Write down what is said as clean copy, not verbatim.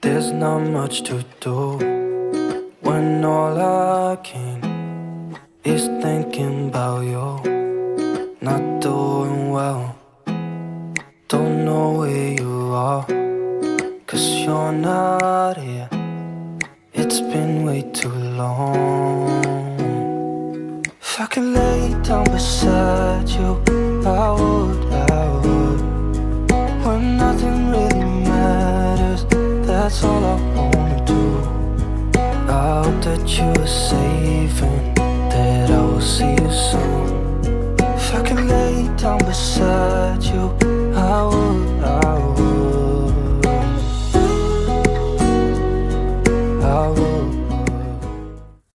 There's not much to do when all I can is thinking about you. Not doing well, don't know where you are, 'cause you're not here. It's been way too long. If I could lay down beside you, I would. When nothing really matters, that's all I wanna do. I hope that you are safe and that I will see you soon. If I could lay down beside you,